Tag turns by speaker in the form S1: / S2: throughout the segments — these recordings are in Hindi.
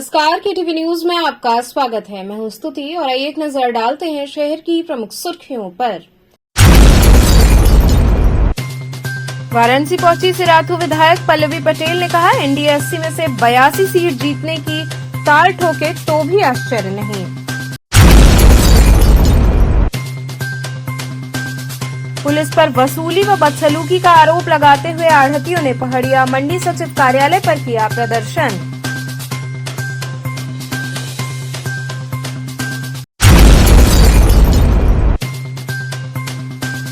S1: नमस्कार, केटीवी न्यूज में आपका स्वागत है। मैं हूं स्तुति और आइए एक नजर डालते हैं शहर की प्रमुख सुर्खियों पर। वाराणसी पहुंची सिराथू विधायक पल्लवी पटेल ने कहा, एनडीए 80 में से 82 सीट जीतने की ताल ठोके तो भी आश्चर्य नहीं। पुलिस पर वसूली व बदसलूकी का आरोप लगाते हुए आढ़तियों ने पहाड़िया मंडी सचिव कार्यालय पर किया प्रदर्शन।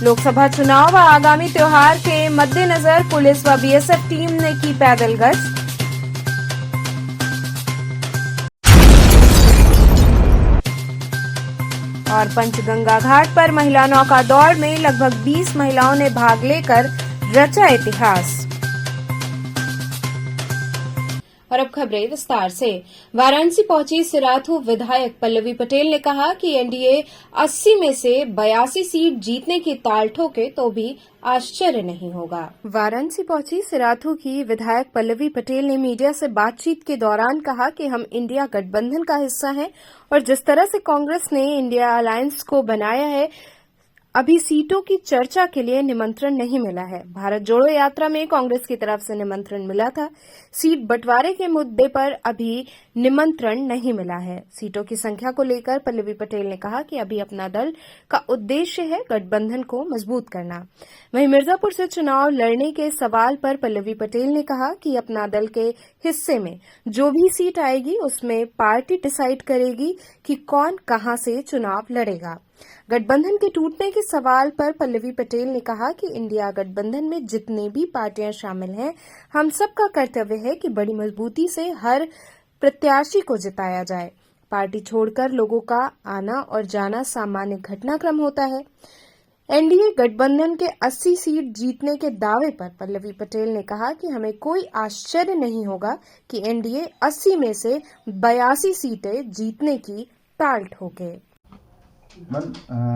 S1: लोकसभा चुनाव व आगामी त्योहार के मद्देनजर पुलिस व बीएसएफ टीम ने की पैदल गश्त। और पंचगंगा घाट पर महिला नौका दौड़ में लगभग 20 महिलाओं ने भाग लेकर रचा इतिहास। और अब खबरें विस्तार से। वाराणसी पहुंची सिराथू विधायक पल्लवी पटेल ने कहा कि एनडीए 80 में से 82 सीट जीतने की ताल ठोके तो भी आश्चर्य नहीं होगा। वाराणसी पहुंची सिराथू की विधायक पल्लवी पटेल ने मीडिया से बातचीत के दौरान कहा कि हम इंडिया गठबंधन का हिस्सा हैं और जिस तरह से कांग्रेस ने इंडिया अलायंस को बनाया है, अभी सीटों की चर्चा के लिए निमंत्रण नहीं मिला है। भारत जोड़ो यात्रा में कांग्रेस की तरफ से निमंत्रण मिला था। सीट बंटवारे के मुद्दे पर अभी निमंत्रण नहीं मिला है। सीटों की संख्या को लेकर पल्लवी पटेल ने कहा कि अभी अपना दल का उद्देश्य है गठबंधन को मजबूत करना। वहीं मिर्जापुर से चुनाव लड़ने के सवाल पर पल्लवी पटेल ने कहा कि अपना दल के हिस्से में जो भी सीट आएगी उसमें पार्टी डिसाइड करेगी कि कौन कहां से चुनाव लड़ेगा। गठबंधन के टूटने के सवाल पर पल्लवी पटेल ने कहा कि इंडिया गठबंधन में जितनी भी पार्टियां शामिल हैं, हम सबका कर्तव्य है कि बड़ी मजबूती से हर प्रत्याशी को जिताया जाए। पार्टी छोड़कर लोगों का आना और जाना सामान्य घटनाक्रम होता है। एनडीए गठबंधन के 80 सीट जीतने के दावे पर पल्लवी पटेल ने कहा कि हमें कोई आश्चर्य नहीं होगा कि एनडीए 80 में से 82 सीटें जीतने की ताल ठोके।
S2: मैम,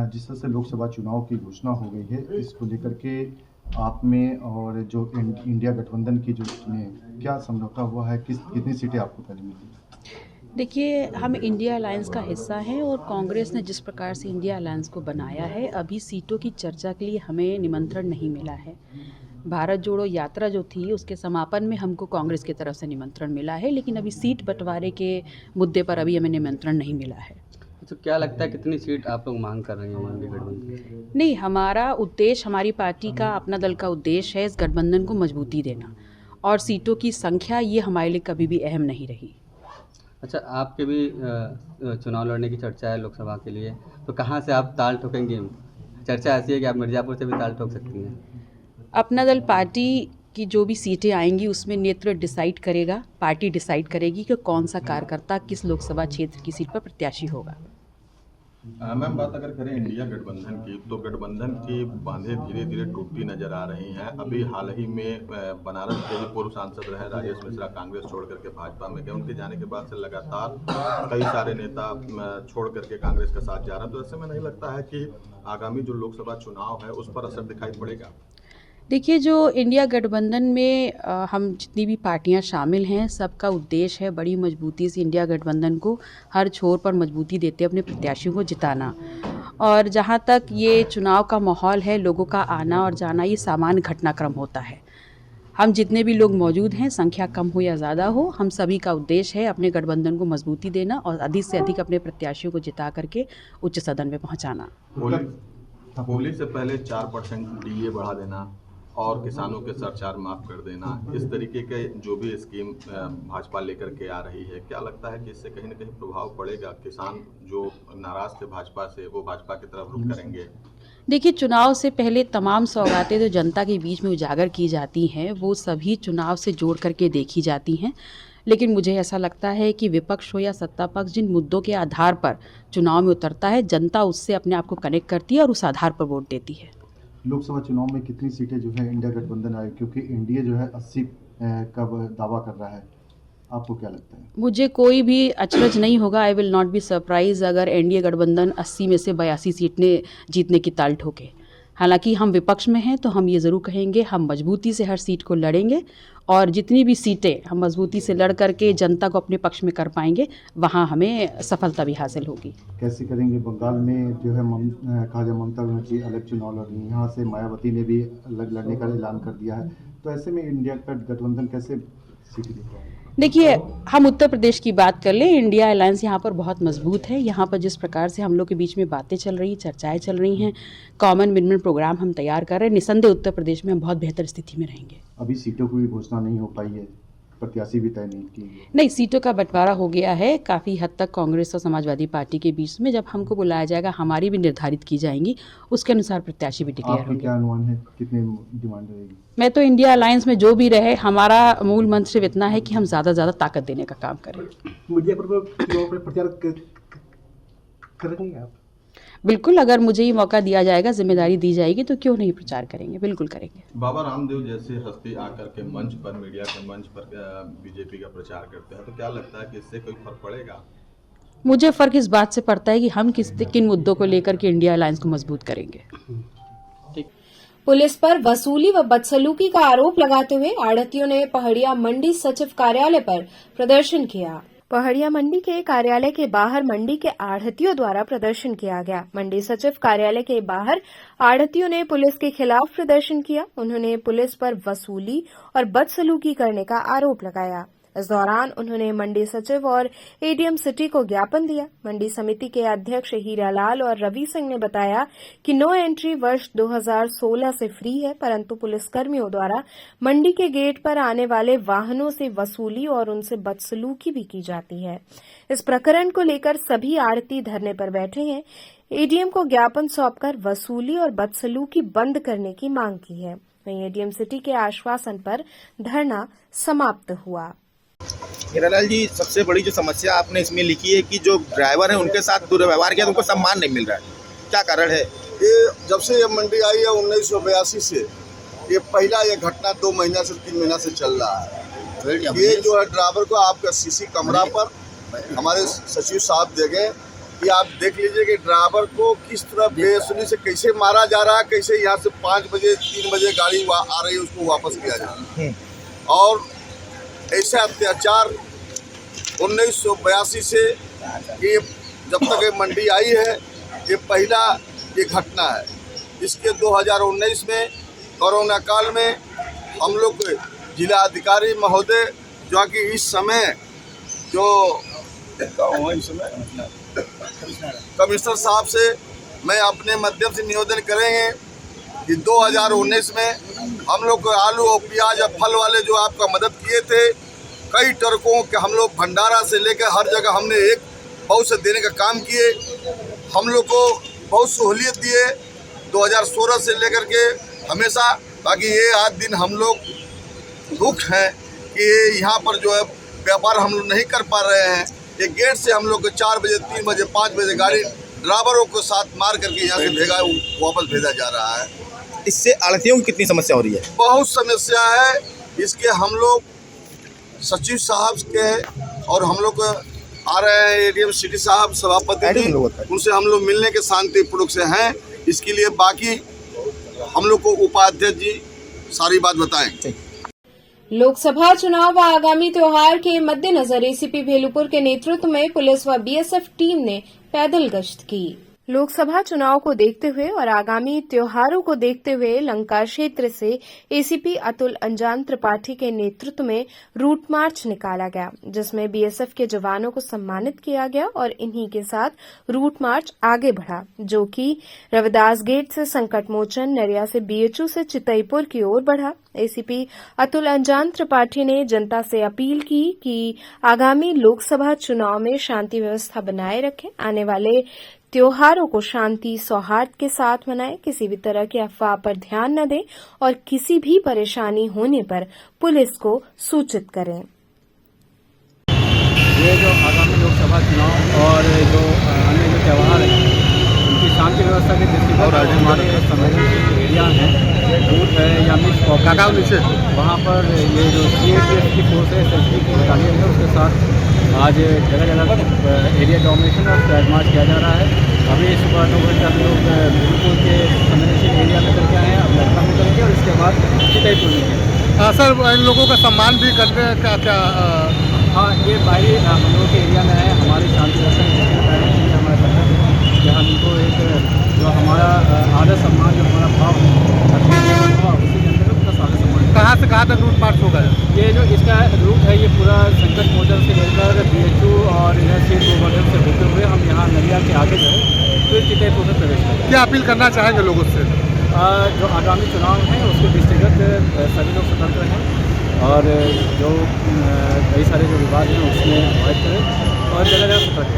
S2: जिस तरह से लोकसभा चुनाव की घोषणा हो गई है, इसको लेकर के आप में और जो इंडिया गठबंधन की जो क्या समझौता हुआ है, कितनी सीटें आपको पहले मिली?
S3: देखिए, हम इंडिया अलायंस का हिस्सा हैं और कांग्रेस ने जिस प्रकार से इंडिया अलायंस को बनाया है, अभी सीटों की चर्चा के लिए हमें निमंत्रण नहीं मिला है। भारत जोड़ो यात्रा जो थी उसके समापन में हमको कांग्रेस की तरफ से निमंत्रण मिला है, लेकिन अभी सीट बंटवारे के मुद्दे पर अभी हमें निमंत्रण नहीं मिला है।
S4: तो क्या लगता है कितनी सीट आप लोग मांग कर रहे हैं इंडिया गठबंधन?
S3: नहीं, हमारा उद्देश्य, हमारी पार्टी का, अपना दल का उद्देश्य है इस गठबंधन को मजबूती देना, और सीटों की संख्या ये हमारे लिए कभी भी अहम नहीं रही।
S4: अच्छा, आपके भी चुनाव लड़ने की चर्चा है लोकसभा के लिए, तो कहाँ से आप ताल ठोकेंगे? चर्चा ऐसी है कि आप मिर्ज़ापुर से भी ताल ठोक सकती हैं।
S3: अपना दल पार्टी की जो भी सीटें आएंगी उसमें नेतृत्व डिसाइड करेगा, पार्टी डिसाइड करेगी कि कौन सा कार्यकर्ता किस लोकसभा क्षेत्र की सीट पर प्रत्याशी होगा।
S5: मैम, बात अगर करें इंडिया गठबंधन की, तो गठबंधन की बांधें धीरे धीरे टूटती नजर आ रही हैं। अभी हाल ही में बनारस के भी पूर्व सांसद रहे राजेश मिश्रा कांग्रेस छोड़ करके भाजपा में गए। उनके जाने के बाद से लगातार कई सारे नेता छोड़ करके कांग्रेस का साथ जा रहे हैं। तो ऐसे में नहीं लगता है कि आगामी जो लोकसभा चुनाव है उस पर असर दिखाई पड़ेगा?
S3: देखिए, जो इंडिया गठबंधन में हम जितनी भी पार्टियां शामिल हैं, सबका उद्देश्य है बड़ी मजबूती से इंडिया गठबंधन को हर छोर पर मजबूती देते अपने प्रत्याशियों को जिताना। और जहां तक ये चुनाव का माहौल है, लोगों का आना और जाना ये सामान्य घटनाक्रम होता है। हम जितने भी लोग मौजूद हैं, संख्या कम हो या ज़्यादा हो, हम सभी का उद्देश्य है अपने गठबंधन को मजबूती देना और अधिक से अधिक अपने प्रत्याशियों को जिता करके उच्च सदन में पहुँचाना।
S5: होली से पहले 4% डीए बढ़ा देना और किसानों के सरचार्ज माफ कर देना, इस तरीके के जो भी स्कीम भाजपा लेकर के आ रही है, क्या लगता है कि इससे कहीं ना कहीं प्रभाव पड़ेगा? किसान जो नाराज थे भाजपा से, वो भाजपा की तरफ रुख करेंगे?
S3: देखिए, चुनाव से पहले तमाम सौगातें जो जनता के बीच में उजागर की जाती हैं, वो सभी चुनाव से जोड़ करके देखी जाती हैं। लेकिन मुझे ऐसा लगता है कि विपक्ष हो या सत्ता पक्ष, जिन मुद्दों के आधार पर चुनाव में उतरता है, जनता उससे अपने आप को कनेक्ट करती है और उस आधार पर वोट देती है।
S2: लोकसभा चुनाव में कितनी सीटें जो है इंडिया गठबंधन आए, क्योंकि एनडीए जो है 80 का दावा कर रहा है, आपको क्या लगता है?
S3: मुझे कोई भी अचरज नहीं होगा, I will not be surprise अगर एनडीए गठबंधन 80 में से 82 सीटें जीतने की ताल ठोके। हालांकि हम विपक्ष में हैं तो हम ये ज़रूर कहेंगे हम मजबूती से हर सीट को लड़ेंगे और जितनी भी सीटें हम मजबूती से लड़ करके जनता को अपने पक्ष में कर पाएंगे वहाँ हमें सफलता भी हासिल होगी।
S2: कैसे करेंगे? बंगाल में जो है कहा जाए ममता बनर्जी अलग चुनाव लड़ रही हैं, यहाँ से मायावती ने भी अलग लड़ने का ऐलान कर दिया है, तो ऐसे में इंडिया का गठबंधन कैसे सीट जीत पाएगा?
S3: देखिए, हम उत्तर प्रदेश की बात कर लें, इंडिया अलायंस यहाँ पर बहुत मजबूत है। यहाँ पर जिस प्रकार से हम लोग के बीच में बातें चल रही, चर्चाएं चल रही हैं, कॉमन मिनिमम प्रोग्राम हम तैयार कर रहे हैं, निसंदेह उत्तर प्रदेश में हम बहुत बेहतर स्थिति में रहेंगे।
S2: अभी सीटों की भी घोषणा नहीं हो पाई है, प्रत्याशी भी तय नहीं की है।
S3: नहीं, सीटों का बंटवारा हो गया है काफ़ी हद तक कांग्रेस और समाजवादी पार्टी के बीच में। जब हमको बुलाया जाएगा हमारी भी निर्धारित की जाएंगी, उसके अनुसार प्रत्याशी भी डिक्लेयर
S2: आपकी
S3: होंगे।
S2: क्या अनुमान है, कितनी डिमांड रहेगी?
S3: मैं तो इंडिया अलायंस में जो भी रहे, हमारा मूल मंत्र सिर्फ इतना है कि हम ज़्यादा से ज़्यादा ताकत देने का काम करें।
S6: मीडिया पर प्रचार करेंगे आप?
S3: बिल्कुल, अगर मुझे ये मौका दिया जाएगा, जिम्मेदारी दी जाएगी तो क्यों नहीं प्रचार करेंगे, बिल्कुल करेंगे।
S5: बाबा रामदेव जैसे हस्ती आकर के मंच पर, मीडिया के मंच पर बीजेपी का प्रचार करते हैं, तो क्या लगता है कि इससे कोई फर्क पड़ेगा?
S3: मुझे फ़र्क इस बात से पड़ता है कि हम किन मुद्दों को लेकर के इंडिया अलायंस को मजबूत करेंगे।
S1: पुलिस पर वसूली व बदसलूकी का आरोप लगाते हुए आढ़तियों ने पहाड़िया मंडी सचिव कार्यालय पर प्रदर्शन किया। पहाड़िया मंडी के कार्यालय के बाहर मंडी के आढ़तियों द्वारा प्रदर्शन किया गया। मंडी सचिव कार्यालय के बाहर आढ़तियों ने पुलिस के खिलाफ प्रदर्शन किया। उन्होंने पुलिस पर वसूली और बदसलूकी करने का आरोप लगाया। इस दौरान उन्होंने मंडी सचिव और एडीएम सिटी को ज्ञापन दिया। मंडी समिति के अध्यक्ष हीरालाल और रवि सिंह ने बताया कि नो एंट्री वर्ष 2016 से फ्री है, परंतु पुलिसकर्मियों द्वारा मंडी के गेट पर आने वाले वाहनों से वसूली और उनसे बदसलूकी भी की जाती है। इस प्रकरण को लेकर सभी आढ़ती धरने पर बैठे हैं। एडीएम को ज्ञापन सौंपकर वसूली और बदसलूकी बंद करने की मांग की है। वहीं एडीएम सिटी के आश्वासन पर धरना समाप्त हुआ।
S7: हीरालाल जी, सबसे बड़ी जो समस्या आपने इसमें लिखी है कि जो ड्राइवर है उनके साथ दुर्व्यवहार किया तो उनको सम्मान नहीं मिल रहा है, क्या कारण है?
S8: ये जब से ये मंडी आई है 1982 से ये पहला ये घटना 2 महीना से 3 महीना से चल रहा है। ये जो है ड्राइवर को आपका सीसी कैमरा पर हमारे सचिव साहब देंगे कि आप देख लीजिए कि ड्राइवर को किस तरह बेसुनी से कैसे मारा जा रहा है, कैसे यहाँ से 5 बजे 3 बजे गाड़ी आ रही है उसको वापस किया जा रहा है। और ऐसे अत्याचार 1982 से ये जब तक ये मंडी आई है ये पहला ये घटना है। इसके 2019 में कोरोना काल में हम लोग जिला अधिकारी महोदय जो कि इस समय जो कमिश्नर साहब से मैं अपने माध्यम से निवेदन करेंगे कि 2019 में हम लोग आलू और प्याज और फल वाले जो आपका मदद किए थे, कई ट्रकों के हम लोग भंडारा से लेकर हर जगह हमने एक बहुत से देने का काम किए। हम लोग को बहुत सहूलियत दिए 2016 से लेकर के हमेशा। बाकी ये आज दिन हम लोग दुख है कि यहाँ पर जो है व्यापार हम लोग नहीं कर पा रहे हैं। ये गेट से हम लोग को 4 बजे 3 बजे 5 बजे गाड़ी ड्राइवरों को साथ मार करके यहाँ से वापस भेजा जा रहा है।
S7: इससे आढ़तियों की कितनी समस्या हो रही है?
S8: बहुत समस्या है। इसके हम लोग सचिव साहब के और हम लोग आ रहे हैं एडीएम सिटी साहब सभापति जी, उनसे हम लोग मिलने के शांतिपूर्वक से हैं। इसके लिए बाकी हम लोग को उपाध्यक्ष जी सारी बात बताएं।
S1: लोकसभा चुनाव व आगामी त्योहार के मद्देनजर एसीपी भेलूपुर के नेतृत्व में पुलिस व बीएसएफ टीम ने पैदल गश्त की। लोकसभा चुनाव को देखते हुए और आगामी त्योहारों को देखते हुए लंका क्षेत्र से एसीपी अतुल अंजान त्रिपाठी के नेतृत्व में रूट मार्च निकाला गया, जिसमें बीएसएफ के जवानों को सम्मानित किया गया और इन्हीं के साथ रूट मार्च आगे बढ़ा, जो कि रविदास गेट से संकट मोचन, नरिया से बीएचयू से चितईपुर की ओर बढ़ा। एसीपी अतुल अंजान त्रिपाठी ने जनता से अपील की कि आगामी लोकसभा चुनाव में शांति व्यवस्था बनाए रखें, आने वाले त्योहारों को शांति सौहार्द के साथ मनाएं, किसी भी तरह की अफवाह पर ध्यान न दें और किसी भी परेशानी होने पर पुलिस को सूचित करें।
S9: ये जो आगामी लोकसभा चुनाव और जो अन्य जो त्यौहार हैं उनकी शांति व्यवस्था के दृष्टिगत हमारे संवेदनशील एरिया हैं, बूथ है या मिक्स पॉकेट, वहाँ पर ये जो सीएपीएफ की फोर्स है, सेफ्टी की बटालियन है, उसके साथ आज जगह जगह एरिया डोमिनेशन और फ्लैग मार्च किया जा रहा है। अभी सुबह 9 बजे हम लोग बिल्कुल के संवेदनशील एरिया में करके आए हैं, अब लड़का में करेंगे और इसके बाद चितईपुर में।
S6: सर इन लोगों का सम्मान भी करते हैं क्या?
S9: हाँ, ये बाहरी हम लोगों के एरिया में है, हमारी शांति व्यवस्था हमारा कर्तव्य है कि हम इनको एक जो हमारा आदर सम्मान जो हमारा भाव है उसी के अंदर उसका सारा सम्मान।
S6: कहाँ से कहाँ तक रूट मार्च होगा?
S9: ये जो इसका रूट है ये पूरा संकट मोचन से लेकर BHU और इधर से गोवर्धन से होते हुए हम यहाँ नलिया के आगे जो है फिर चितईपुर में प्रवेश करेंगे।
S6: क्या अपील करना चाहेंगे लोगों से?
S9: जो आगामी चुनाव हैं उसके दृष्टिगत सभी लोग स्वतंत्र हैं और जो कई सारे जो विवाद हैं उसमें अवॉइड करें और जगह जगह सतर्क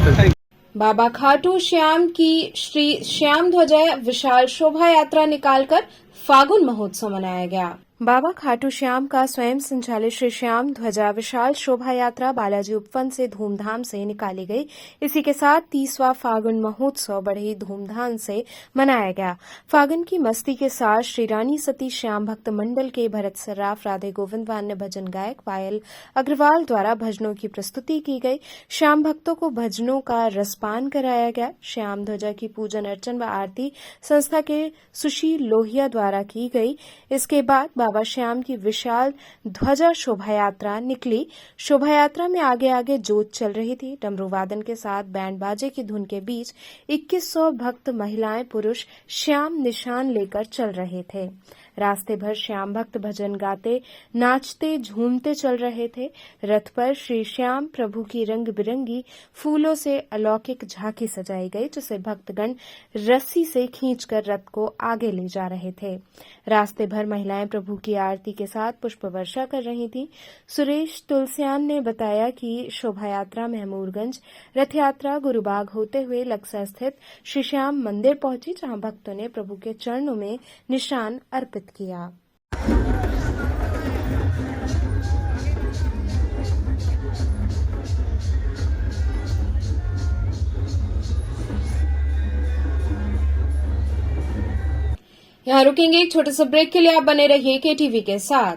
S9: रहें।
S1: बाबा खाटू श्याम की श्री श्याम ध्वजा विशाल शोभा यात्रा निकालकर फागुन महोत्सव मनाया गया। बाबा खाटू श्याम का स्वयं संचालित श्री श्याम ध्वजा विशाल शोभा यात्रा बालाजी उपवन से धूमधाम से निकाली गई। इसी के साथ 30वां फागुन महोत्सव बड़े ही धूमधाम से मनाया गया। फागुन की मस्ती के साथ श्री रानी सती श्याम भक्त मंडल के भरत सर्राफ, राधे गोविंद व अन्य भजन गायक पायल अग्रवाल द्वारा भजनों की प्रस्तुति की गई। श्याम भक्तों को भजनों का रसपान कराया गया। श्याम ध्वजा की पूजन अर्चन व आरती संस्था के सुशील लोहिया द्वारा की गई। इसके बाद बाबा श्याम की विशाल ध्वजा शोभा यात्रा निकली। शोभा यात्रा में आगे आगे जोत चल रही थी। डमरू वादन के साथ बैंड बाजे की धुन के बीच 2100 भक्त महिलाएं पुरुष श्याम निशान लेकर चल रहे थे। रास्ते भर श्याम भक्त भजन गाते नाचते झूमते चल रहे थे। रथ पर श्री श्याम प्रभु की रंग बिरंगी फूलों से अलौकिक झांकी सजाई गई, जिसे भक्तगण रस्सी से खींचकर रथ को आगे ले जा रहे थे। रास्ते भर महिलाएं प्रभु की आरती के साथ पुष्प वर्षा कर रही थी। सुरेश तुलसियान ने बताया कि शोभा यात्रा महमूरगंज रथ यात्रा गुरुबाग होते हुए लक्सा स्थित श्री श्याम मंदिर पहुंची, जहां भक्तों ने प्रभु के चरणों में निशान अर्पित किया। यहाँ रुकेंगे एक छोटे से ब्रेक के लिए। आप बने रहिए KTV के साथ।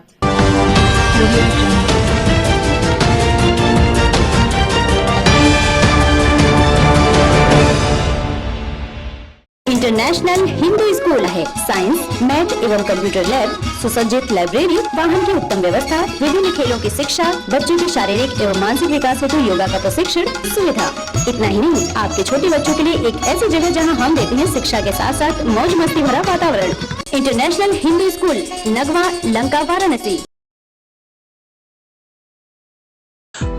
S10: इंटरनेशनल हिंदू स्कूल है। साइंस, मैथ एवं कंप्यूटर लैब, सुसज्जित लाइब्रेरी, वाहन की उत्तम व्यवस्था, विभिन्न खेलों की शिक्षा, बच्चों के शारीरिक एवं मानसिक विकास हेतु योगा का प्रशिक्षण सुविधा। इतना ही नहीं, आपके छोटे बच्चों के लिए एक ऐसी जगह जहां हम देते हैं शिक्षा के साथ साथ मौज मस्ती भरा वातावरण। International Hindu school, Nagwa, Lanka, Varanasi.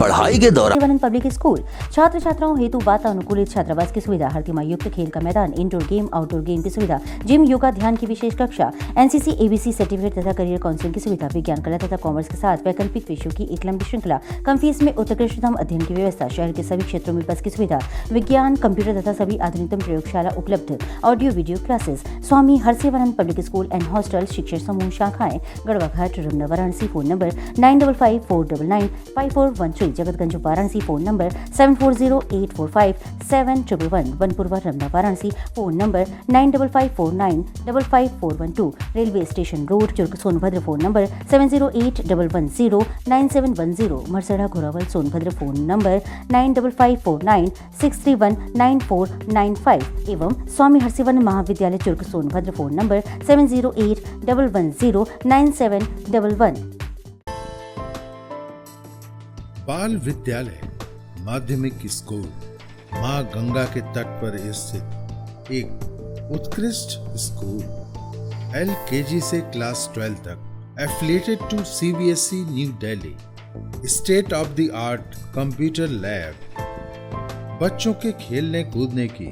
S11: पढ़ाई के दौरान
S10: पब्लिक स्कूल छात्र छात्राओं हेतु वातानुकूलित छात्रावास की सुविधा, हर तिमाही युक्त खेल का मैदान, इंडोर गेम आउटडोर गेम की सुविधा, जिम, योगा, ध्यान की विशेष कक्षा, NCC ABC सर्टिफिकेट तथा करियर काउंसलिंग की सुविधा, विज्ञान, कला तथा कॉमर्स के साथ वैकल्पिक विषयों की एक लंबी श्रृंखला, कम फीस में उत्कृष्टतम अध्ययन की व्यवस्था, शहर के सभी क्षेत्रों में बस की सुविधा, विज्ञान, कंप्यूटर तथा सभी आधुनिकतम प्रयोगशाला उपलब्ध, audio video classes. Swami Harsevanand public school and hostel, शिक्षण समूह, शाखाएं Garhwa Ghat, Ramna, Varanasi. Phone number 9554995413, Jagatganj Varanasi. Phone number 7408457111, Vanpurwa, Ramna, Varanasi. Phone number 9554955412, railway station road, Churk, Sonbhadra. Phone number 7081109710, Marsara, Ghorawal, Sonbhadra. Phone number 955496319495 एवं स्वामी हरसेवन महाविद्यालय, चुर्क, सोनभद्र। Phone number 7081109711।
S12: बाल विद्यालय माध्यमिक स्कूल मां गंगा के तट पर स्थित एक उत्कृष्ट स्कूल, LKG से क्लास 12 तक, affiliated to CBSE new Delhi, state of the art computer lab, बच्चों के खेलने कूदने की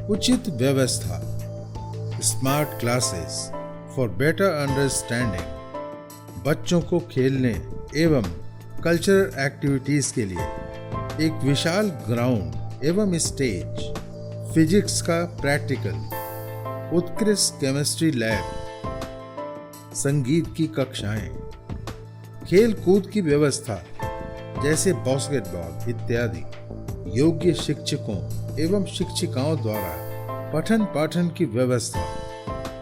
S12: उचित व्यवस्था, smart classes for better understanding, बच्चों को खेलने एवं कल्चरल एक्टिविटीज के लिए एक विशाल ग्राउंड एवं स्टेज, फिजिक्स का प्रैक्टिकल, उत्कृष्ट केमिस्ट्री लैब, संगीत की कक्षाएं, खेल कूद की व्यवस्था जैसे बास्केटबॉल इत्यादि, योग्य शिक्षकों एवं शिक्षिकाओं द्वारा पठन पाठन की व्यवस्था,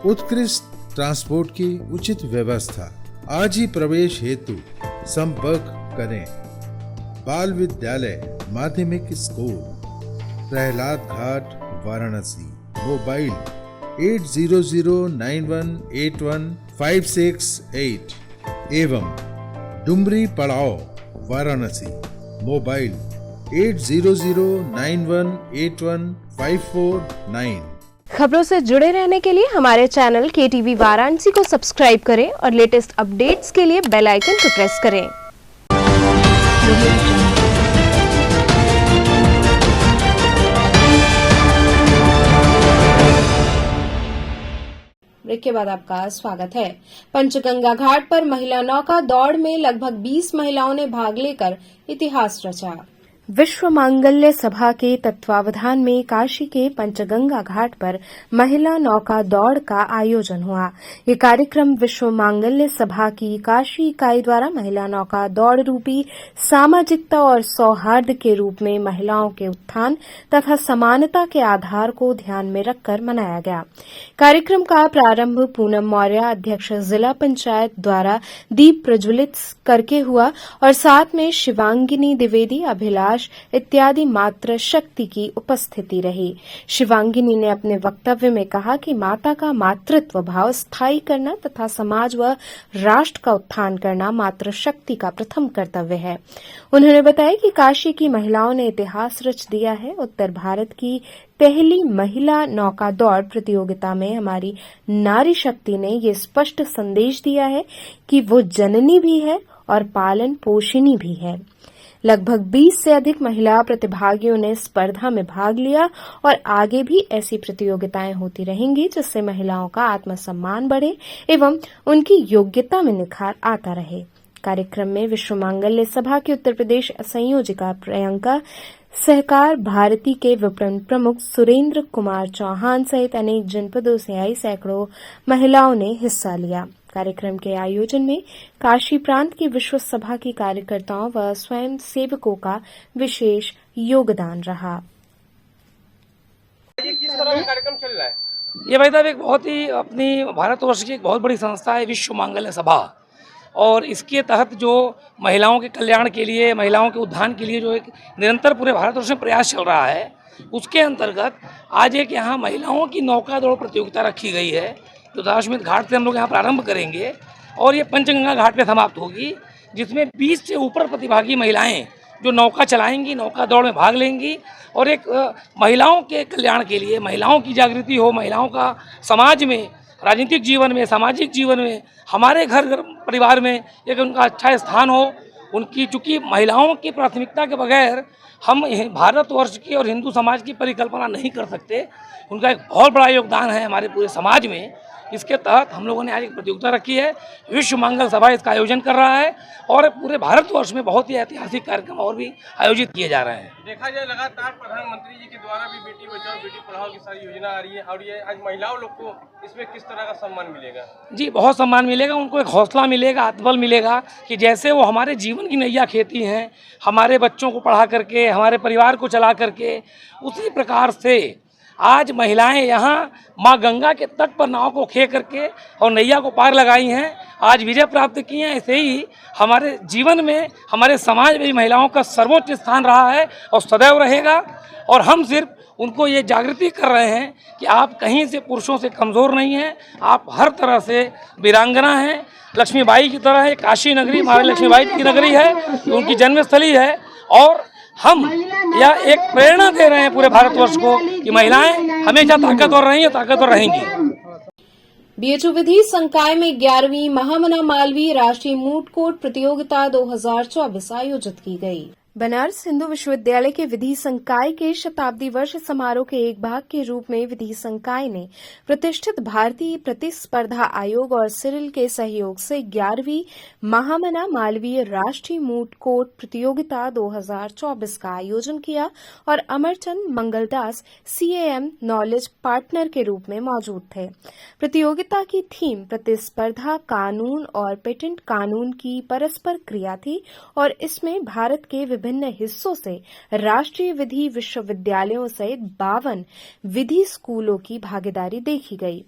S12: उत्कृष्ट ट्रांसपोर्ट की उचित व्यवस्था। आज ही प्रवेश हेतु संपर्क करें बाल विद्यालय माध्यमिक स्कूल, प्रहलाद घाट, वाराणसी। मोबाइल 8009181568 एवं डुमरी पड़ाव, वाराणसी। मोबाइल 8009181549।
S1: खबरों से जुड़े रहने के लिए हमारे चैनल KTV वाराणसी को सब्सक्राइब करें और लेटेस्ट अपडेट्स के लिए बेल आइकन को प्रेस करें। ब्रेक के बाद आपका स्वागत है। पंचगंगा घाट पर महिला नौका दौड़ में लगभग 20 महिलाओं ने भाग लेकर इतिहास रचा। विश्व मांगल्य सभा के तत्वावधान में काशी के पंचगंगा घाट पर महिला नौका दौड़ का आयोजन हुआ। ये कार्यक्रम विश्व मांगल्य सभा की काशी इकाई द्वारा महिला नौका दौड़ रूपी सामाजिकता और सौहार्द के रूप में महिलाओं के उत्थान तथा समानता के आधार को ध्यान में रखकर मनाया गया। कार्यक्रम का प्रारंभ पूनम मौर्य, अध्यक्ष जिला पंचायत, द्वारा दीप प्रज्वलित करके हुआ और साथ में शिवांगिनी द्विवेदी, अभिलाष इत्यादि मातृ शक्ति की उपस्थिति रही। शिवांगिनी ने अपने वक्तव्य में कहा कि माता का मातृत्व भाव स्थायी करना तथा समाज व राष्ट्र का उत्थान करना मातृ शक्ति का प्रथम कर्तव्य है। उन्होंने बताया कि काशी की महिलाओं ने इतिहास रच दिया है। उत्तर भारत की पहली महिला नौका दौड़ प्रतियोगिता में हमारी नारी शक्ति ने ये स्पष्ट संदेश दिया है कि वो जननी भी है और पालन पोषिणी भी है। लगभग 20 से अधिक महिला प्रतिभागियों ने स्पर्धा में भाग लिया और आगे भी ऐसी प्रतियोगिताएं होती रहेंगी जिससे महिलाओं का आत्मसम्मान बढ़े एवं उनकी योग्यता में निखार आता रहे। कार्यक्रम में विश्व मांगल्य सभा की उत्तर प्रदेश संयोजिका प्रियंका, सहकार भारती के विपणन प्रमुख सुरेंद्र कुमार चौहान सहित अनेक जनपदों से आई सैकड़ों महिलाओं ने हिस्सा लिया। कार्यक्रम के आयोजन में काशी प्रांत की विश्व सभा की कार्यकर्ताओं व स्वयं सेवकों का विशेष योगदान रहा।
S9: ये किस तरह का कार्यक्रम चल रहा है? ये भाई साहब एक बहुत ही अपनी भारतवर्ष की एक बहुत बड़ी संस्था है विश्व मांगल्य सभा, और इसके तहत जो महिलाओं के कल्याण के लिए, महिलाओं के उत्थान के लिए जो एक निरंतर पूरे भारतवर्ष में प्रयास चल रहा है, उसके अंतर्गत आज एक यहाँ महिलाओं की नौका दौड़ प्रतियोगिता रखी गई है जो दाशमेध घाट से हम लोग यहाँ प्रारंभ करेंगे और ये पंचगंगा घाट पे समाप्त होगी, जिसमें 20 से ऊपर प्रतिभागी महिलाएं जो नौका चलाएंगी, नौका दौड़ में भाग लेंगी और एक महिलाओं के कल्याण के लिए, महिलाओं की जागृति हो, महिलाओं का समाज में, राजनीतिक जीवन में, सामाजिक जीवन में, हमारे घर परिवार में एक उनका अच्छा स्थान हो। उनकी चूँकि महिलाओं की प्राथमिकता के बगैर हम भारतवर्ष की और हिंदू समाज की परिकल्पना नहीं कर सकते। उनका एक बहुत बड़ा योगदान है हमारे पूरे समाज में। इसके तहत हम लोगों ने आज एक प्रतियोगिता रखी है। विश्व मंगल सभा इसका आयोजन कर रहा है और पूरे भारतवर्ष में बहुत ही ऐतिहासिक कार्यक्रम और भी आयोजित किए जा रहे हैं। देखा जाए लगातार प्रधानमंत्री जी के द्वारा भी बेटी बचाओ बेटी पढ़ाओ की सारी योजना आ रही है और ये आज महिलाओं लोग को इसमें किस तरह का सम्मान मिलेगा? जी बहुत सम्मान मिलेगा, उनको एक हौसला मिलेगा, आत्मबल मिलेगा कि जैसे वो हमारे जीवन की नैया खेती हैं, हमारे बच्चों को पढ़ा करके, हमारे परिवार को चला करके, उसी प्रकार से आज महिलाएं यहाँ माँ गंगा के तट पर नाव को खे करके और नैया को पार लगाई हैं, आज विजय प्राप्त की हैं। ऐसे ही हमारे जीवन में, हमारे समाज में महिलाओं का सर्वोच्च स्थान रहा है और सदैव रहेगा। और हम सिर्फ उनको ये जागृति कर रहे हैं कि आप कहीं से पुरुषों से कमज़ोर नहीं हैं, आप हर तरह से वीरांगना हैं। लक्ष्मीबाई की तरह है, काशी नगरी हमारी लक्ष्मीबाई की नगरी है, उनकी जन्मस्थली है और हम यह एक प्रेरणा दे रहे हैं पूरे भारतवर्ष को कि महिलाएं हमेशा ताकतवर रही हैं, ताकतवर रहेंगी।
S1: बीएचयू विधि संकाय में 11वीं महामना मालवीय राष्ट्रीय मूट कोर्ट प्रतियोगिता 2024 आयोजित की गई। बनारस हिंदू विश्वविद्यालय के विधि संकाय के शताब्दी वर्ष समारोह के एक भाग के रूप में विधि संकाय ने प्रतिष्ठित भारतीय प्रतिस्पर्धा आयोग और सिरिल के सहयोग से 11वीं महामना मालवीय राष्ट्रीय मूट कोर्ट प्रतियोगिता 2024 का आयोजन किया और Amarchand Mangaldas CAM knowledge partner के रूप में मौजूद थे। प्रतियोगिता की थीम प्रतिस्पर्धा कानून और पेटेंट कानून की परस्पर क्रिया थी और इसमें भारत के विभिन्न हिस्सों से राष्ट्रीय विधि विश्वविद्यालयों सहित 52 विधि स्कूलों की भागीदारी देखी गई।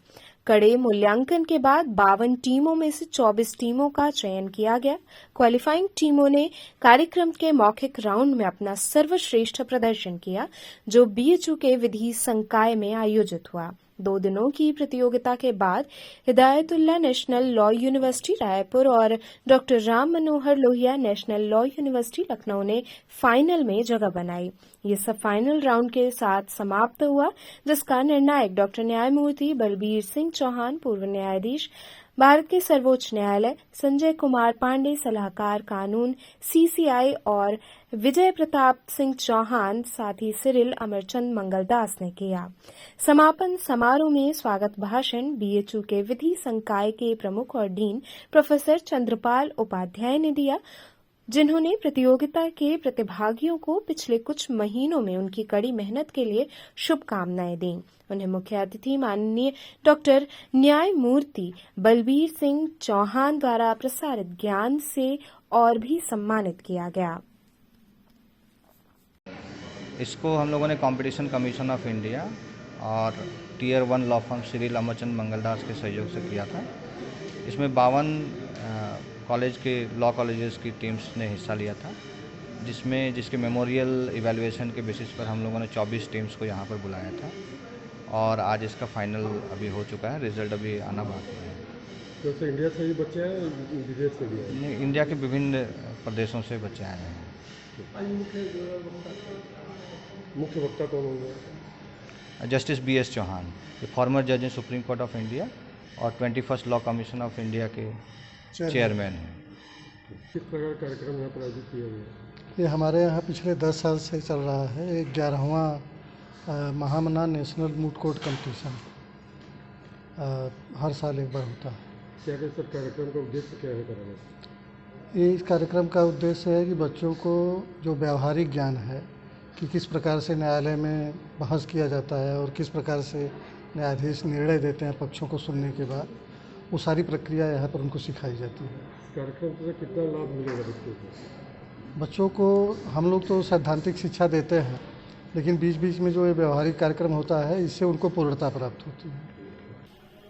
S1: कड़े मूल्यांकन के बाद 52 टीमों में से 24 टीमों का चयन किया गया। क्वालिफाइंग टीमों ने कार्यक्रम के मौखिक राउंड में अपना सर्वश्रेष्ठ प्रदर्शन किया, जो बीएचयू के विधि संकाय में आयोजित हुआ। 2 दिनों की प्रतियोगिता के बाद Hidayatullah national law university Raipur और doctor Ram Manohar Lohia national law university Lucknow ने फाइनल में जगह बनाई। ये सब फाइनल राउंड के साथ समाप्त हुआ, जिसका निर्णायक डॉक्टर न्यायमूर्ति बलबीर सिंह चौहान, पूर्व न्यायाधीश भारत के सर्वोच्च न्यायालय, संजय कुमार पांडे, सलाहकार कानून सीसीआई, और विजय प्रताप सिंह चौहान, साथ ही सिरिल अमरचंद मंगलदास ने किया। समापन समारोह में स्वागत भाषण बीएचयू के विधि संकाय के प्रमुख और डीन प्रोफेसर चंद्रपाल उपाध्याय ने दिया, जिन्होंने प्रतियोगिता के प्रतिभागियों को पिछले कुछ महीनों में उनकी कड़ी मेहनत के लिए शुभकामनाएं दी। उन्हें मुख्य अतिथि माननीय डॉक्टर न्यायमूर्ति बलबीर सिंह चौहान द्वारा प्रसारित ज्ञान से और भी सम्मानित किया गया।
S13: इसको हम लोगों ने कंपटीशन कमीशन ऑफ इंडिया और tier 1 law firm Cyril Amarchand Mangaldas के सहयोग से किया था। इसमें 52 कॉलेज के लॉ कॉलेजेस की टीम्स ने हिस्सा लिया था, जिसके मेमोरियल इवैल्यूएशन के बेसिस पर हम लोगों ने 24 टीम्स को यहाँ पर बुलाया था और आज इसका फाइनल अभी हो चुका है। रिजल्ट अभी आना बाकी है।
S6: तो इंडिया से ही बच्चे हैं, विदेश से भी हैं?
S13: नहीं, इंडिया के विभिन्न प्रदेशों से बच्चे आए हैं।
S6: मुख्य वक्ता कौन होंगे?
S13: जस्टिस BS चौहान, फॉर्मर जज इन सुप्रीम कोर्ट ऑफ इंडिया और 21st law commission of India के चेयरमैन हैं।
S6: किस प्रकार कार्यक्रम यहाँ पर आयोजित किया गया?
S14: ये हमारे यहाँ पिछले 10 साल से चल रहा है। 11वां महामना नेशनल मूट कोर्ट कंपटीशन हर साल एक बार होता है।
S6: क्या क्या सर कार्यक्रम का उद्देश्य क्या है कराना?
S14: ये इस कार्यक्रम का उद्देश्य है कि बच्चों को जो व्यावहारिक ज्ञान है कि किस प्रकार से न्यायालय में बहस किया जाता है और किस प्रकार से न्यायाधीश निर्णय देते हैं पक्षों को सुनने के बाद, वो सारी प्रक्रिया यहाँ पर उनको सिखाई जाती है।
S6: कार्यक्रम से कितना लाभ मिलेगा बच्चों को?
S14: बच्चों को हम लोग तो सैद्धांतिक शिक्षा देते हैं, लेकिन बीच बीच में जो ये व्यवहारिक कार्यक्रम होता है, इससे उनको पूर्णता प्राप्त होती है।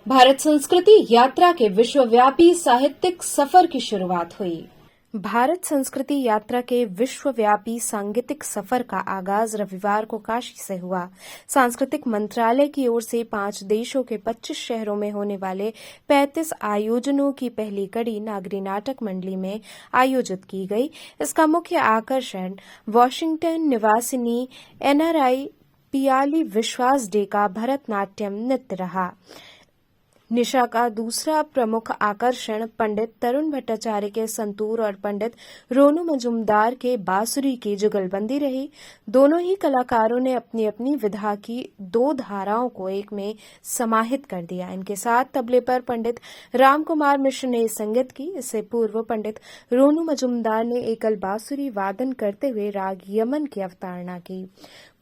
S1: भारत संस्कृति यात्रा के विश्वव्यापी साहित्यिक सफर की शुरुआत हुई। भारत संस्कृति यात्रा के विश्वव्यापी सांगीतिक सफर का आगाज रविवार को काशी से हुआ। सांस्कृतिक मंत्रालय की ओर से 5 देशों के 25 शहरों में होने वाले 35 आयोजनों की पहली कड़ी नागरी नाटक मंडली में आयोजित की गई। इसका मुख्य आकर्षण वॉशिंगटन निवासिनी NRI पियाली विश्वास डे का भरतनाट्यम नृत्य रहा। निशा का दूसरा प्रमुख आकर्षण पंडित तरुण भट्टाचार्य के संतूर और पंडित रोनू मजुमदार के बांसुरी की जुगलबंदी रही। दोनों ही कलाकारों ने अपनी अपनी विधा की 2 धाराओं को एक में समाहित कर दिया। इनके साथ तबले पर पंडित राम कुमार मिश्र ने संगत की। इससे पूर्व पंडित रोनू मजुमदार ने एकल बांसुरी वादन करते हुए राग यमन की अवतारणा की।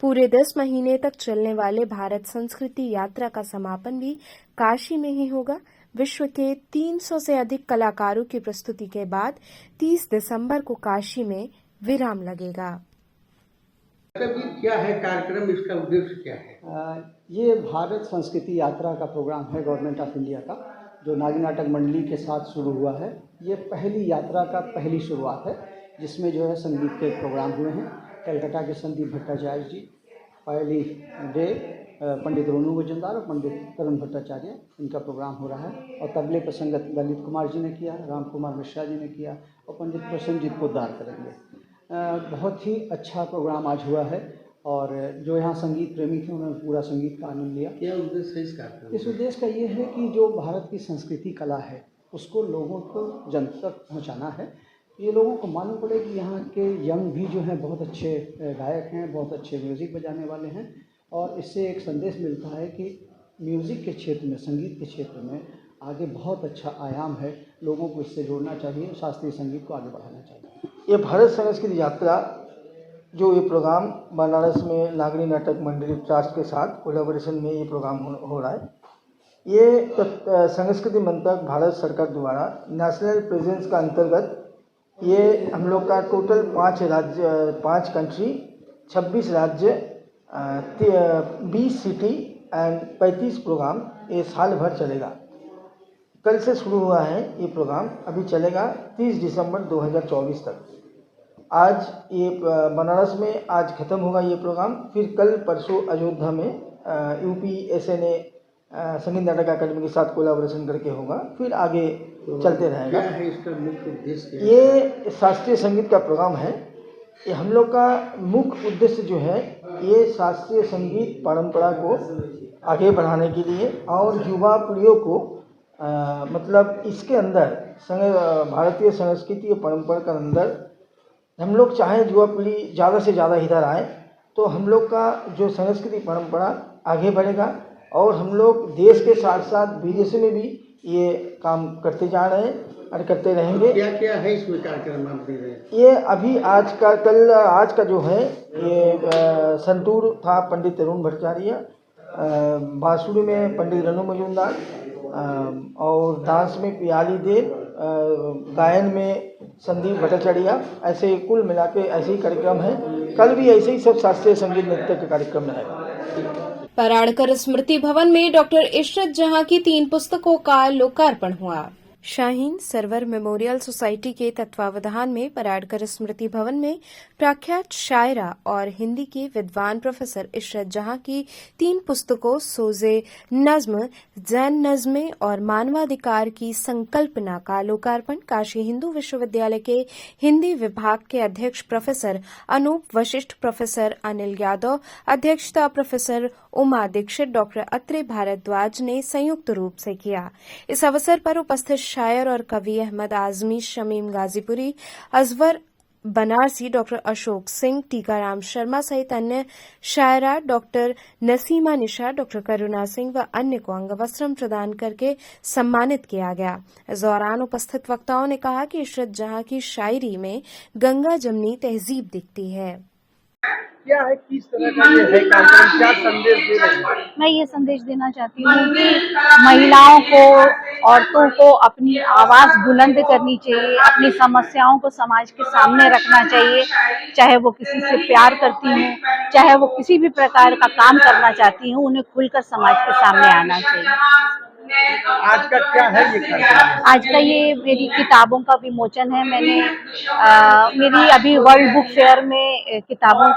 S1: पूरे 10 महीने तक चलने वाले भारत संस्कृति यात्रा का समापन भी काशी में ही होगा। विश्व के 300 से अधिक कलाकारों की प्रस्तुति के बाद 30 दिसंबर को काशी में विराम लगेगा।
S15: क्या है कार्यक्रम, इसका उद्देश्य क्या है?
S16: ये भारत संस्कृति यात्रा का प्रोग्राम है गवर्नमेंट ऑफ इंडिया का, जो नागी नाटक मंडली के साथ शुरू हुआ है। ये पहली यात्रा का पहली शुरुआत है, जिसमें जो है संगीत के प्रोग्राम हुए हैं। कलकत्ता के संदीप भट्टाचार्य जी पहली डे, पंडित रोनू मजुमदार और पंडित तरुण भट्टाचार्य, इनका प्रोग्राम हो रहा है। और तबले पर संगत ललित कुमार जी ने किया, राम कुमार मिश्रा जी ने किया और पंडित प्रसन्नजीत पोद्दार करेंगे। बहुत ही अच्छा प्रोग्राम आज हुआ है और जो यहाँ संगीत प्रेमी थे उन्होंने पूरा संगीत का आनंद लिया।
S15: क्या उद्देश्य है इस कार्यक्रम?
S16: इस उद्देश्य का ये है कि जो भारत की संस्कृति कला है उसको लोगों को जन तक पहुँचाना है। ये लोगों को मालूम पड़े कि यहाँ के यंग भी जो हैं बहुत अच्छे गायक हैं, बहुत अच्छे म्यूज़िक बजाने वाले हैं। और इससे एक संदेश मिलता है कि म्यूज़िक के क्षेत्र में, संगीत के क्षेत्र में आगे बहुत अच्छा आयाम है। लोगों को इससे जोड़ना चाहिए, शास्त्रीय संगीत को आगे बढ़ाना चाहिए।
S17: ये भारत संस्कृति यात्रा जो ये प्रोग्राम बनारस में नागरी नाटक मंडली ट्रस्ट के साथ कोलैबोरेशन में ये प्रोग्राम हो रहा है। ये संस्कृति मंत्रालय भारत सरकार द्वारा नेशनल प्रेजेंस का अंतर्गत ये हम लोग का टोटल 5 राज्य, 5 कंट्री, 26 राज्य, 20 सिटी एंड 35 प्रोग्राम ये साल भर चलेगा। कल से शुरू हुआ है ये प्रोग्राम, अभी चलेगा 30 दिसंबर 2024 तक। आज ये बनारस में आज ख़त्म होगा ये प्रोग्राम, फिर कल परसों अयोध्या में यूपी SNA संगीत नाटक अकादमी के साथ कोलैबोरेशन करके होगा, फिर आगे चलते रहेगा।
S15: क्या है इसका मुख्य उद्देश्य?
S17: ये शास्त्रीय संगीत का प्रोग्राम है। ये हम लोग का मुख्य उद्देश्य जो है ये शास्त्रीय संगीत परंपरा को आगे बढ़ाने के लिए और युवा पीढ़ियों को मतलब इसके अंदर भारतीय संस्कृति और परंपरा के अंदर हम लोग चाहें युवा पीढ़ी ज़्यादा से ज़्यादा इधर आए तो हम लोग का जो संस्कृति परंपरा आगे बढ़ेगा और हम लोग देश के साथ साथ विदेश में भी ये काम करते जा रहे हैं और करते रहेंगे।
S15: क्या क्या है इसमें कार्यक्रम आप दे रहे हैं?
S17: ये अभी आज का जो है ये संतूर था पंडित तरुण भट्टाचार्य, बांसुरी में पंडित रनु मजूमदार और डांस में पियाली देव, गायन में संदीप भट्टाचार्य, ऐसे कुल मिला के ऐसे ही कार्यक्रम है। कल भी ऐसे ही सब शास्त्रीय संगीत नृत्य के कार्यक्रम रहेगा।
S1: पराड़कर स्मृति भवन में डॉक्टर इशरत जहां की 3 पुस्तकों का लोकार्पण हुआ। शाहीन सरवर मेमोरियल सोसाइटी के तत्वावधान में पराड़कर स्मृति भवन में प्रख्यात शायरा और हिंदी की विद्वान प्रोफेसर इशरत जहां की 3 पुस्तकों सोजे नज्म, जैन नज्में और मानवाधिकार की संकल्पना का लोकार्पण काशी हिंदू विश्वविद्यालय के हिंदी विभाग के अध्यक्ष प्रोफेसर अनूप वशिष्ठ, प्रोफेसर अनिल यादव, अध्यक्षता प्रोफेसर उमा दीक्षित, डॉक्टर अत्रे भारद्वाज ने संयुक्त रूप से किया। इस अवसर पर उपस्थित शायर और कवि अहमद आजमी, शमीम गाजीपुरी, अजवर बनारसी, डॉक्टर अशोक सिंह, टीकाराम शर्मा सहित अन्य शायरा, डॉक्टर नसीमा निशा, डॉक्टर करुणा सिंह व अन्य को अंगवस्त्रम प्रदान करके सम्मानित किया गया। इस दौरान उपस्थित वक्ताओं ने कहा कि इशरत जहां की शायरी में गंगा जमनी तहजीब दिखती है।
S15: क्या है, किस तरह का ये है कार्यक्रम, क्या संदेश दे रहे हैं?
S18: मैं ये संदेश देना चाहती हूँ कि महिलाओं को, औरतों को अपनी आवाज़ बुलंद करनी चाहिए, अपनी समस्याओं को समाज के सामने रखना चाहिए। चाहे वो किसी से प्यार करती हूँ, चाहे वो किसी भी प्रकार का काम करना चाहती हूँ, उन्हें खुलकर समाज के सामने आना चाहिए।
S15: आज का क्या है ये कार्यक्रम?
S18: आज का ये मेरी किताबों का विमोचन है। मैंने मेरी अभी वर्ल्ड बुक फेयर में किताबों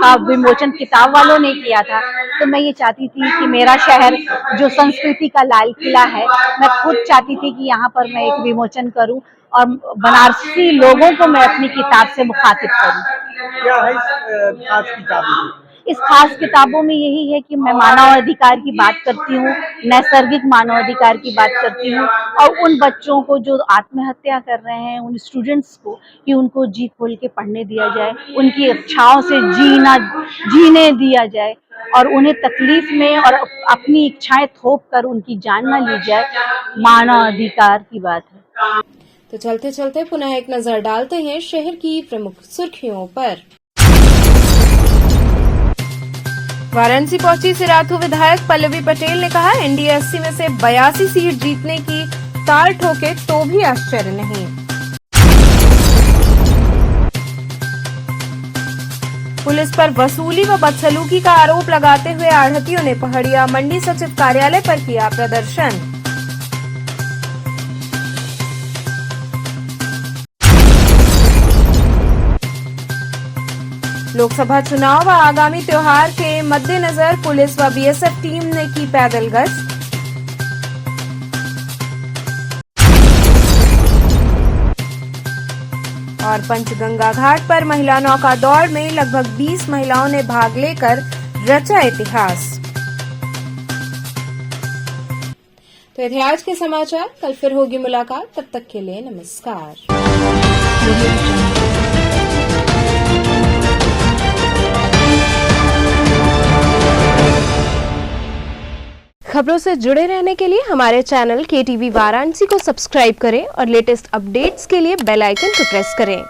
S18: का विमोचन किताब वालों ने किया था, तो मैं ये चाहती थी कि मेरा शहर जो संस्कृति का लाल किला है, मैं खुद चाहती थी कि यहाँ पर मैं एक विमोचन करूँ और बनारसी लोगों को मैं अपनी किताब से मुखातिब करूँ।
S15: क्या है इस खास किताब में?
S18: इस खास किताबों में यही है कि मैं मानवाधिकार की बात करती हूँ, नैसर्गिक मानवाधिकार की बात करती हूँ और उन बच्चों को जो आत्महत्या कर रहे हैं, उन स्टूडेंट्स को, कि उनको जी खोल के पढ़ने दिया जाए, उनकी इच्छाओं से जीने दिया जाए और उन्हें तकलीफ में और अपनी इच्छाएं थोप कर उनकी जान न ली जाए। मानवाधिकार की बात है।
S1: तो चलते चलते पुनः एक नजर डालते हैं शहर की प्रमुख सुर्खियों पर। वाराणसी पहुंची सिराथू विधायक पल्लवी पटेल ने कहा, एनडीए 80 में से 82 सीट जीतने की ताल ठोके तो भी आश्चर्य नहीं। पुलिस पर वसूली व बदसलूकी का आरोप लगाते हुए आढ़तियों ने पहाड़िया मंडी सचिव कार्यालय पर किया प्रदर्शन। लोकसभा चुनाव व आगामी त्योहार के मद्देनजर पुलिस व बीएसएफ टीम ने की पैदल गश्त। और पंचगंगा घाट पर महिला नौका दौड़ में लगभग 20 महिलाओं ने भाग लेकर रचा इतिहास। तो ये थे आज के समाचार, कल फिर होगी मुलाकात, तब तक के लिए नमस्कार। खबरों से जुड़े रहने के लिए हमारे चैनल KTV वाराणसी को सब्सक्राइब करें और लेटेस्ट अपडेट्स के लिए बेल आइकन को प्रेस करें।